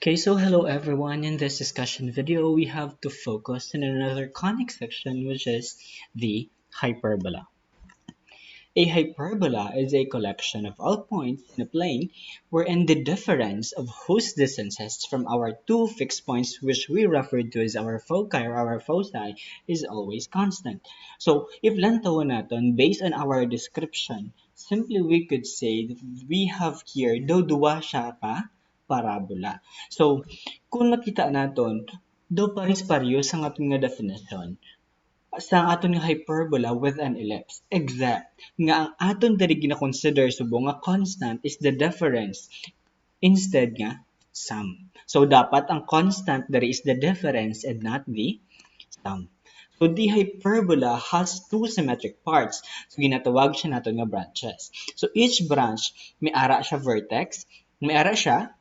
Okay, so hello everyone. In this discussion video, we have to focus on another conic section, which is the hyperbola. A hyperbola is a collection of all points in a plane wherein the difference of whose distances from our two fixed points, which we refer to as our foci or our foci, is always constant. So, if lantawan natin, based on our description, simply we could say that we have here dua siya ka parabola. So, kung nakita naton, do paris-pareho sa ating nga definition sa aton nga hyperbola with an ellipse. Except nga ang aton diri gina-consider subo nga constant is the difference instead nga sum. So dapat ang constant diri is the difference and not the sum. So the hyperbola has two symmetric parts. So ginatawag siya naton nga branches. So each branch may ara siya vertex, may ara siya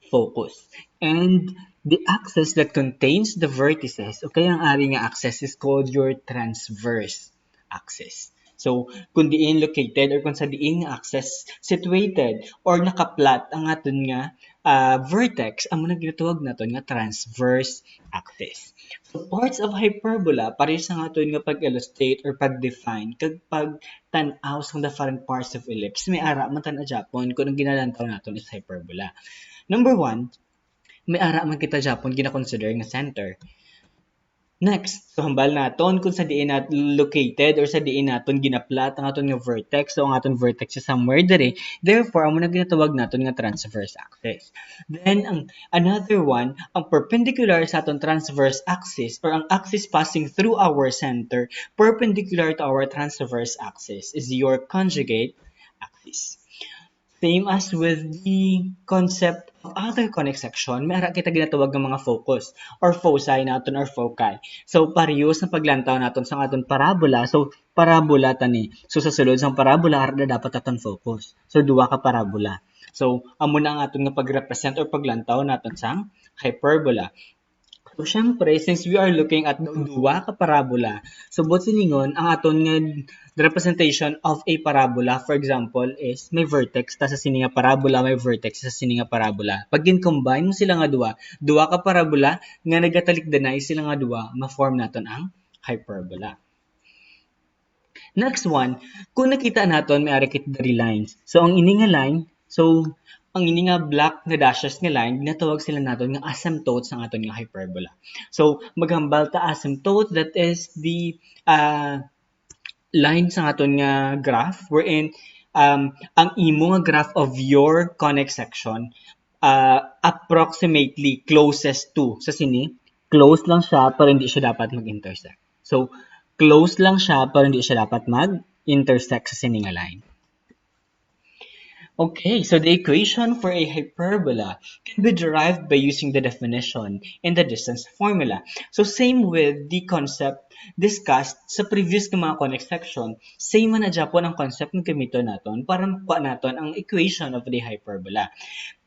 focus. And the axis that contains the vertices, o kaya ang ari nga axis is called your transverse axis. So, kung diin located or kung sa diin nga axis situated or nakaplat ang aton nga vertex, ang mga ginatawag naton nga transverse axis. So, parts of hyperbola, pareho sa aton nga pag-illustrate or pag-define, kag pag-tanaw sa different parts of ellipse, may ara man tan Japon kung ang ginalantaw naton is hyperbola. Number one, may ara man kita Japon gina-consider nga center. Next, so hambal naton kung sa diin naton located or sa diin naton ginaplat ang aton nga vertex. So ang aton vertex is somewhere dire. Therefore, amo na ginatawag naton nga transverse axis. Then ang another one, ang perpendicular sa aton transverse axis or ang axis passing through our center perpendicular to our transverse axis is your conjugate axis. Same as with the concept of other conic section, may ara kita ginatawag ng mga focus or foci naton or foci. So, parehas na paglantaw naton sa aton parabola. So, parabola tani. So, sa sulod sang parabola, ara na dapat aton focus. So, duwa ka parabola. So, amo na ang aton nga pag-represent or paglantaw naton sang hyperbola. So, syempre, since we are looking at duwa ka parabola, so buot siningon, ang aton nga representation of a parabola, for example, is may vertex, ta sa sini nga parabola, may vertex sa sini nga parabola. Pag gin-combine mo sila nga duwa ka parabola, nga nagatalikdanay sila nga duwa, ma-form naton ang hyperbola. Next one, kung nakita naton, may ari kita dari lines. So, ang ini nga line, so, ang ini nga black nga dashes nga line, ginatawag sila naton nga asymptotes ng aton nga hyperbola. So, maghambal ta asymptote, that is the line sa aton nga graph, wherein ang imo nga graph of your conic section approximately closest to, sa sini, close lang siya pero hindi siya dapat mag-intersect. So, close lang siya pero hindi siya dapat mag-intersect sa sini nga line. Okay, so the equation for a hyperbola can be derived by using the definition in the distance formula. So same with the concept discussed sa previous ng mga conic section, same man na Japon ang concept ng gamito naton para makuha naton ang equation of the hyperbola.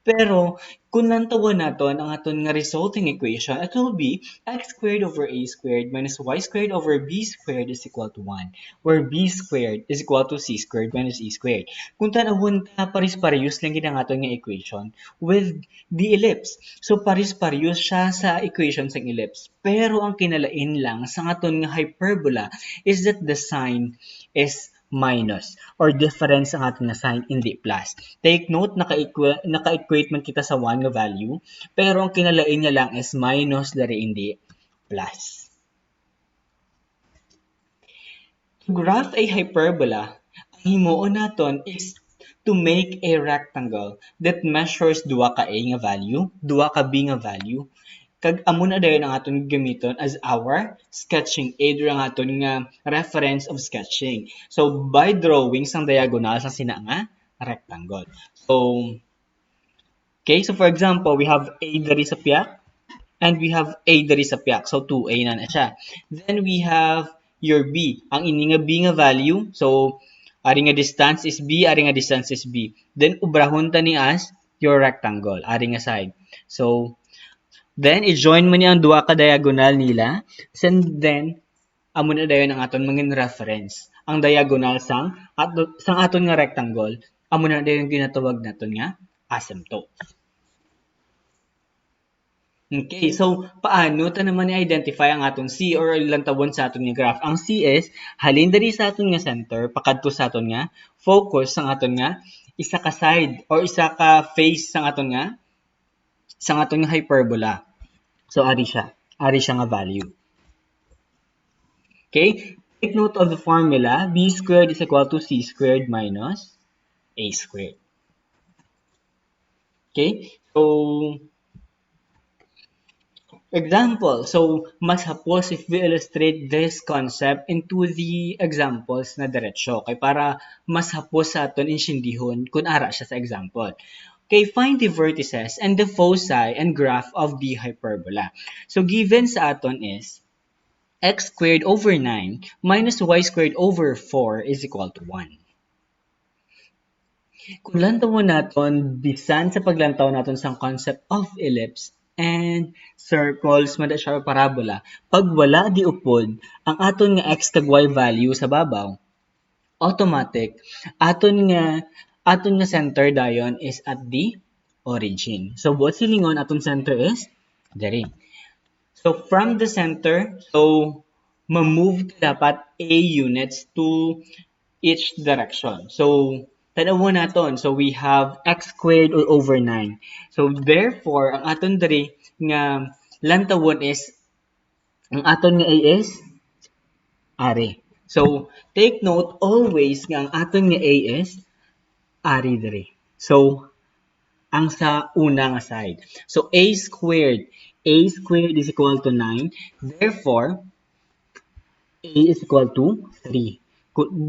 Pero, kung nantawan naton ang aton nga resulting equation, it will be x squared over a squared minus y squared over b squared is equal to 1, where b squared is equal to c squared minus e squared. Kung tanawon ta, paris-parehas lang gid ang aton nga equation with the ellipse. So, paris-parehas siya sa equation sa ellipse. Pero, ang kinalain lang sa aton nga hyperbola is that the sign is minus or difference ang ating na sign, hindi plus. Take note, naka-equate man kita sa 1 nga value, pero ang kinalain niya lang is minus dari hindi plus. To graph a hyperbola, ang himuon naton is to make a rectangle that measures duwa ka a nga value, duwa ka b nga value, kag amo na dayon ang aton gamiton as our sketching aid or ang aton nga reference of sketching. So by drawing sang diagonal sa sina nga rectangle. So okay, so for example, we have A diri sa piak and we have A diri sa piak. So 2A na siya. Then we have your B. Ang ini nga B nga value, so ari nga distance is B, ari nga distance is B. Then ubrahon ta ni as your rectangle, ari nga side. So then, i-join mo niya ang duwa ka diagonal nila. And then, amo na dayon ang aton mga reference. Ang diagonal sang aton nga rectangle, amo na dayon ginatawag naton nga asymptote. Okay, so paano ta naman i-identify ang atong C or lantawon sa aton nga graph? Ang C is halin diri sa aton nga center pakadto sa aton nga focus sa aton nga isa ka side or isa ka face sa aton nga hyperbola. So ari siya. Ari siya nga value. Okay? Take note of the formula. B squared is equal to C squared minus A squared. Okay? So, example. So, mas hapos if we illustrate this concept into the examples na diretsyo. Okay? Para mas hapos sa aton insyindihon kung ara siya sa example. Okay, find the vertices and the foci and graph of the hyperbola. So, given sa aton is x squared over 9 minus y squared over 4 is equal to 1. Kung lantawon naton bisan sa paglantaw naton sa concept of ellipse and circles mada siya parabola, pag wala di upod ang aton nga x kag y value sa babaw, automatic aton nga center dayon is at the origin. So buot silingon aton center is diri. So from the center, so ma-move dapat a units to each direction. So tanawon naton. So we have x squared over 9. So therefore, ang aton diri nga lantawon is ang aton nga a is ari. So take note always nga ang aton nga a is ari diri. So ang sa una nga side. So a squared is equal to 9. Therefore, a is equal to 3.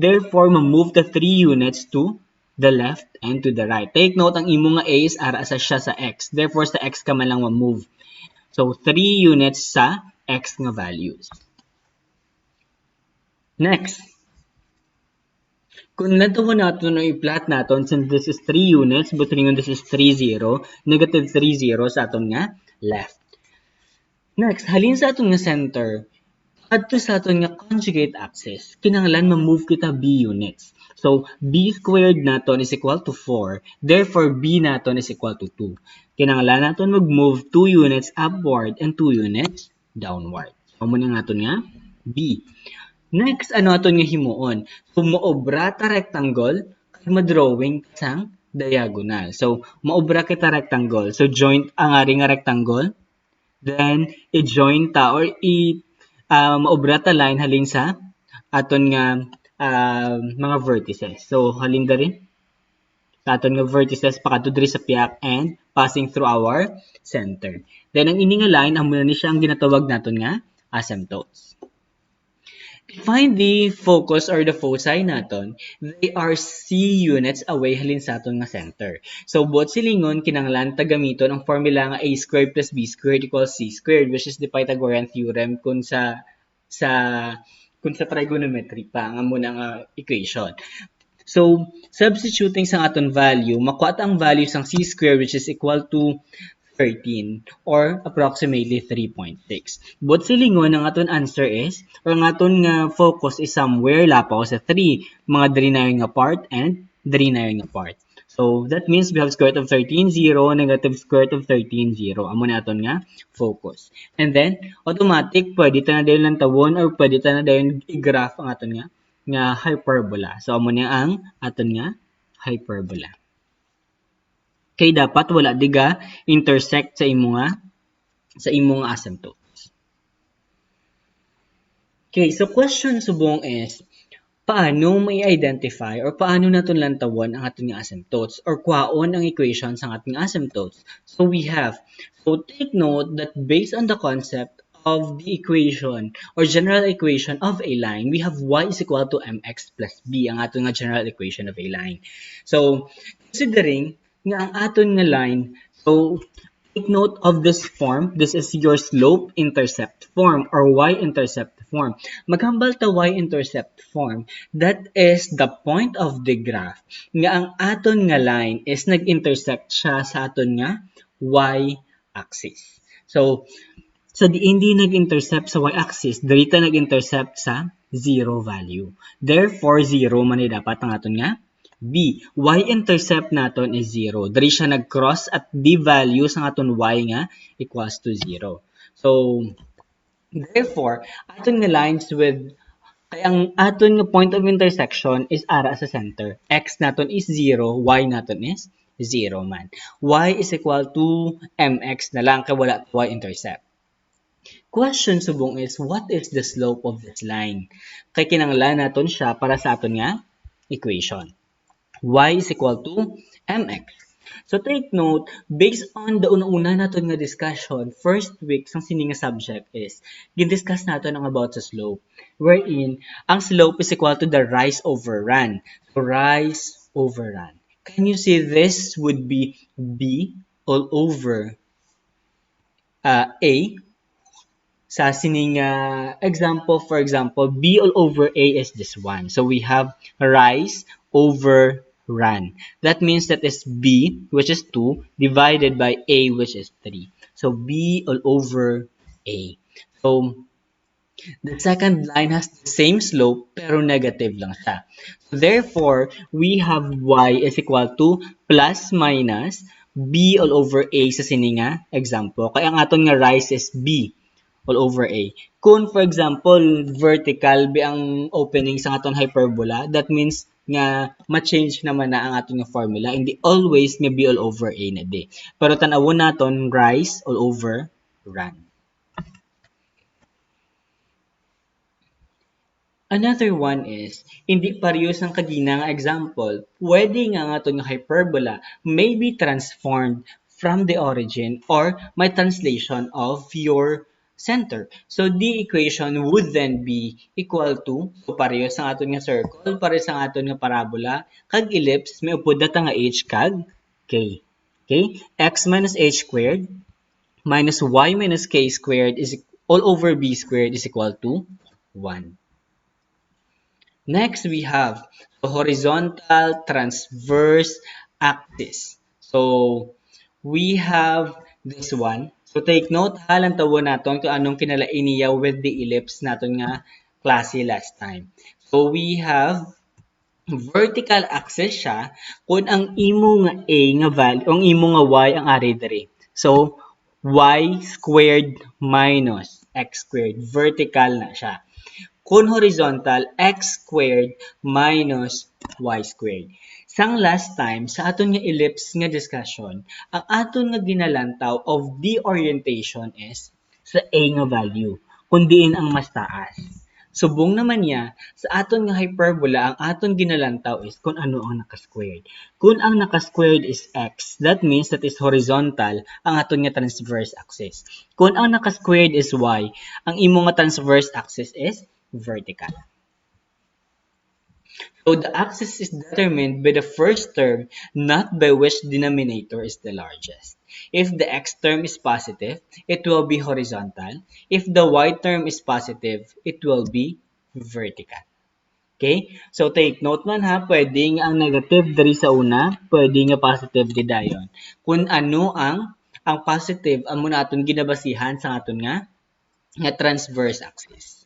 Therefore, ma-move the 3 units to the left and to the right. Take note, ang imo nga a is ara sa siya sa x. Therefore, sa x ka man lang ma-move. So, 3 units sa x nga values. Next. Kung natawon natin o i-plot natin, since this is 3 units, but this is 3, 0, negative 3, 0 sa aton nga left. Next, halin sa aton nga center, adto sa aton nga conjugate axis, kinahanglan ma-move kita b units. So, b squared naton is equal to 4. Therefore, b naton is equal to 2. Kinahanglan naton mag-move 2 units upward and 2 units downward. So, muna nga aton nga b. Next, ano aton nga himuon? So, maobra ta rectangle kag ma-drawing sang diagonal. So, maobra kita rectangle. So, joint ang ari nga rectangle. Then, i-join ta or maobra ta line halin sa aton nga mga vertices. So, halin diri sa aton nga vertices pakadto diri sa piak and passing through our center. Then, ang ini nga line, amo na ni siya ang ginatawag naton nga asymptotes. Find the focus or the foci naton. They are C units away halin sa aton nga center. So, buot silingon, kinanglan ta gamiton ang formula nga A squared plus B squared equals C squared, which is the Pythagorean theorem kung sa trigonometry pa ang muna nga equation. So, substituting sa aton value, makuha ang value sang C squared which is equal to 13 or approximately 3.6. But silingon ang aton answer is, or ang aton nga focus is somewhere lapaw sa 3, mga diri na yung nga part and diri na yung nga part. So that means we have square root of 13, 0, negative square root of 13, 0. Amo na aton nga focus. And then, automatic, pwede ta na dayon lang tawon or pwede ta na dayon i-graph ang aton nga hyperbola. So amo na ang aton nga hyperbola. Kay dapat wala diga intersect sa imo nga asymptotes. Okay, so question subong is paano mai-identify or paano naton lantawon ang aton nga asymptotes or kwaon ang equation sa ating asymptotes. So take note that based on the concept of the equation or general equation of a line, we have y is equal to mx plus b ang aton nga general equation of a line. So considering nga ang aton nga line, so take note of this form. This is your slope-intercept form or y-intercept form. Maghambal ta y-intercept form. That is the point of the graph. Nga ang aton nga line is nag-intersect siya sa aton nga y-axis. So hindi nag-intercept sa y-axis, dirita nag-intercept sa 0 value. Therefore, 0 man dapat ang aton nga B, y-intercept naton is 0. Dari siya nag-cross at the value sa aton y nga equals to 0. So, therefore, aton nga lines with kaya ang aton nga point of intersection is ara sa center. X naton is 0, y naton is 0 man. Y is equal to mx na lang kaya wala y-intercept. Question subong is, what is the slope of this line? Kay kinanglan naton siya para sa aton nga equation. Y is equal to mx. So take note, based on the una-una naton nga discussion, first week sang sini nga subject is, gin-discuss naton ang about sa slope. Wherein, ang slope is equal to the rise over run. So rise over run. Can you see this would be B all over A? Sa sining example, for example, B all over A is this one. So we have rise over run. That means that is B, which is 2, divided by A, which is 3. So B all over A. So the second line has the same slope, pero negative lang siya. So therefore, we have Y is equal to plus minus B all over A sa sininga example. Kaya ang aton nga rise is B all over A. Kung, for example, vertical be ang opening sa aton hyperbola, that means nga ma-change naman na ang aton nga formula. Hindi always nga B all over A na di. Pero tanawon naton rise all over run. Another one is, hindi parehas ang kadina nga example, pwede nga nga nga hyperbola may be transformed from the origin or my translation of your center. So the equation would then be equal to, so parehas ang aton nga circle, parehas ang aton nga parabola, kag ellipse, may upod data nga h kag k. Okay? X minus h squared minus y minus k squared is all over b squared is equal to 1. Next, we have the horizontal transverse axis. So, we have this one. So, take note, halang tawon natin kung anong kinalain niya with the ellipse natin nga klase last time. So, we have vertical axis siya kung ang imo nga A nga value, ang imo nga Y ang ari diri. So, y squared minus x squared. Vertical na siya. Kung horizontal, x squared minus y squared. Sang last time, sa aton nga ellipse nga discussion, ang aton nga ginalantaw of the orientation is sa A nga value, kung diin ang mas taas. Subong naman niya, sa aton nga hyperbola, ang aton ginalantaw is kung ano ang naka-squared. Kung ang naka-squared is x, that means that is horizontal ang aton nga transverse axis. Kung ang naka-squared is y, ang imo nga transverse axis is vertical. So the axis is determined by the first term, not by which denominator is the largest. If the x term is positive, it will be horizontal. If the y term is positive, it will be vertical. Okay? So take note man ha, pwede nga ang negative dari sa una, pwede nga positive di dayon. Kung ano ang positive, ang muna aton ginabasihan sa aton nga transverse axis.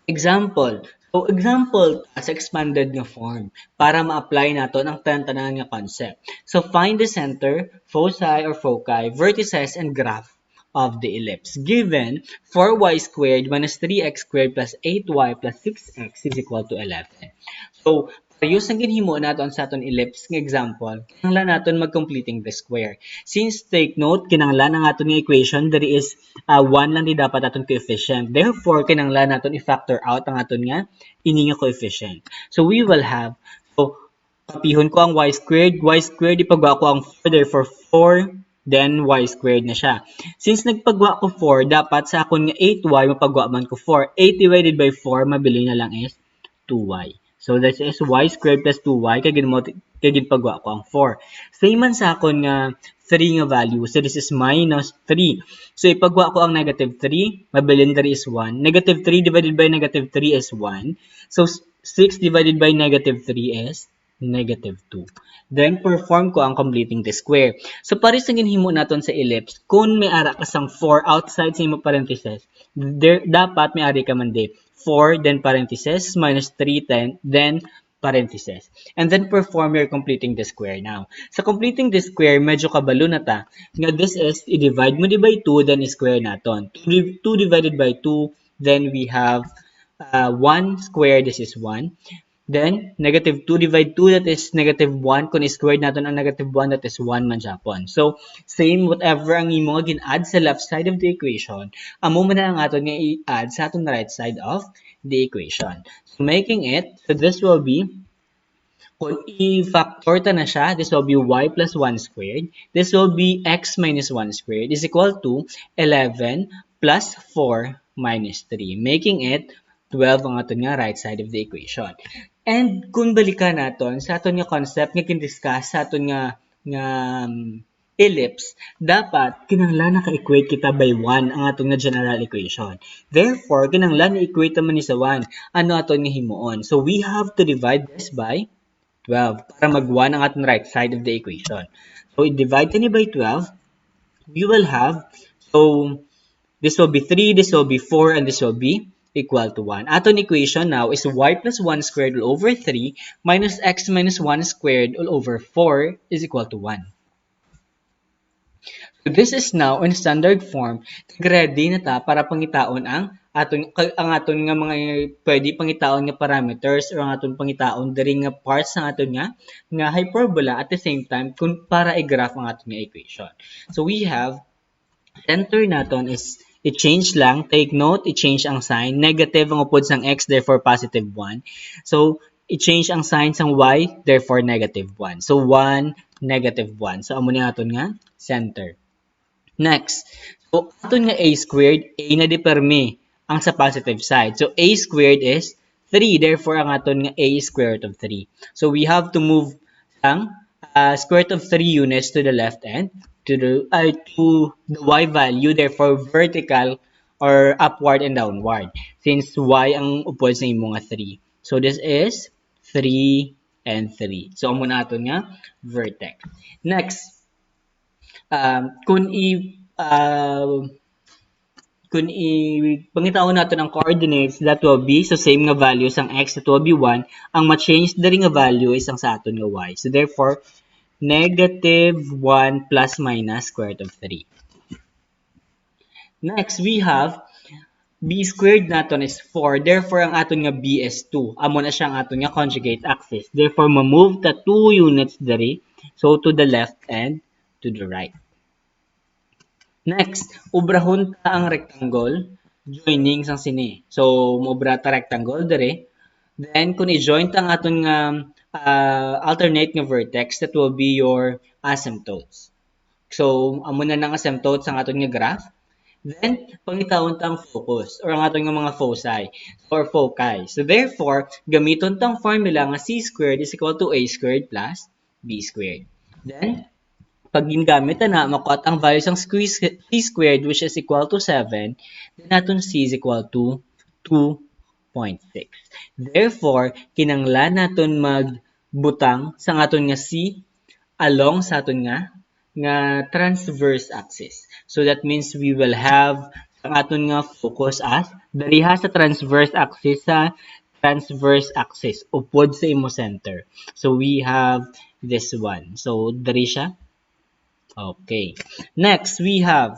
Example. So, example sa expanded nga form para ma-apply nato ang tanan nga concept. So, find the center, foci or foci, vertices, and graph of the ellipse. Given 4y squared minus 3x squared plus 8y plus 6x is equal to 11. So, parehas ang ginhimo naton sa aton ellipse nga example, kinahanglan naton mag-completing the square. Since take note, kinahanglan ang aton nga equation diri is 1 lang di dapat aton coefficient. Therefore, kinahanglan naton i-factor out ang aton nga ini nga coefficient. So we will have, so kapihon ko ang y squared ipagawa ko ang 4, therefore 4 then y squared na siya. Since nagpagawa ko 4, dapat sa akon nga 8y mapagawa man ko 4. 8 divided by 4 mabili na lang is 2y. So this is y squared plus 2y kay ginpagawa ko ang 4. Same man sa akon nga 3 nga value. So this is minus 3. So ipagawa ko ang negative 3, mabilin diri is 1. Negative 3 divided by negative 3 is 1. So 6 divided by negative 3 is negative 2. Then, perform ko ang completing the square. So, pares na ginhimo naton sa ellipse, kung may ara ka sang 4 outside sa imo parentheses, dapat may ari ka man di 4, then parentheses, minus 3, then parentheses. And then, perform your completing the square now. Sa completing the square, medyo kabalo na ta. Nga, this is, i-divide mo di by 2, then i-square naton. 2 divided by 2, then we have 1 square, this is 1. Then, negative 2 divide 2, that is negative 1. Kung squared natin ang negative 1, that is 1 man Japon. So, same, whatever ang imo nga gin-add sa left side of the equation, amo man na ang aton nga i-add sa aton right side of the equation. So, making it, so this will be, kung i-factor ta na siya, this will be y plus 1 squared. This will be x minus 1 squared is equal to 11 plus 4 minus 3, making it 12 ang aton nga right side of the equation. And kung balikan naton sa aton nga concept nga kin-discuss sa aton nga ellipse, dapat kinahanglan naka-equate kita by 1 ang aton nga general equation. Therefore, kinahanglan i-equate man ni sa 1 ano aton nga himuon. So we have to divide this by 12 para mag-1 ang ating right side of the equation. So, i-divide ni by 12, we will have, so, this will be 3, this will be 4, and this will be equal to 1. Aton equation now is y plus 1 squared all over 3 minus x minus 1 squared all over 4 is equal to 1. So, this is now in standard form. Ready na ta para pangitaon ang aton nga mga pwede pangitaon nga parameters or ang aton pangitaon diri nga parts ng aton nga hyperbola at the same time kung para i-graph ang aton nga equation. So we have center naton is i-change lang, take note, i-change ang sign, negative ang upod sang x, therefore positive 1. So i-change ang sign sang y, therefore negative 1. So 1, negative 1. So amo ni aton nga center. Next, so aton nga a squared, a na depermi ang sa positive side. So a squared is 3, therefore ang aton nga a is square root of 3. So we have to move ang square root of 3 units to the left and to the y value, therefore vertical or upward and downward. Since y ang upod sa imo nga 3. So this is 3 and 3. So amo na aton nga vertex. Next, kung pangitawon natin ang coordinates, that will be so same nga values ang x, that will be 1. Ang ma-change diri nga value is ang sa aton nga y. So therefore, negative 1 plus minus square root of 3. Next, we have b squared naton is 4. Therefore, ang aton nga b is 2. Amo na siya ang aton nga conjugate axis. Therefore, ma-move ta 2 units diri. So, to the left and to the right. Next, ubrahon ta ang rectangle joining sang sini. So, mubra ta rectangle dere. Then, kung i-join ta ang aton nga alternate nga vertex, that will be your asymptotes. So, amo na ng asymptotes ang aton nga graph. Then, pangitawon ta ang focus or ang aton nga mga foci or foci. So, therefore, gamiton tang formula nga c squared is equal to a squared plus b squared. Then, pag gingamit na makuha ang values ng c squared which is equal to 7, then natin c is equal to 2.6. Therefore, kinanglan natin magbutang sa aton nga c along sa aton nga transverse axis. So that means we will have ang aton nga focus as dariha sa transverse axis upod sa imo center. So we have this one. So dari siya. Okay. Next, we have,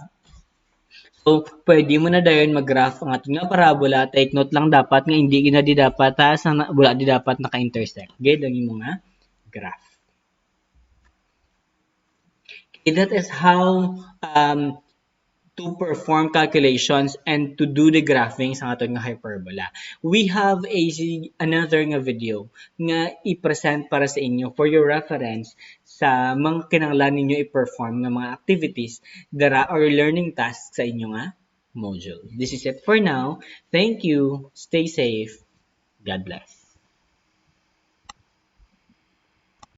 so, pwede mo na dayon mag-graph ang ating nga parabola. Take note lang dapat nga hindi di dapat wala di dapat naka-intersect. Okay, lang yung mga graph. Okay, that is how to perform calculations and to do the graphing sa ating nga hyperbola. We have another nga video nga i-present para sa inyo for your reference sa mga kinahanglan ninyo i-perform nga mga activities or learning tasks sa inyo nga module. This is it for now. Thank you. Stay safe. God bless.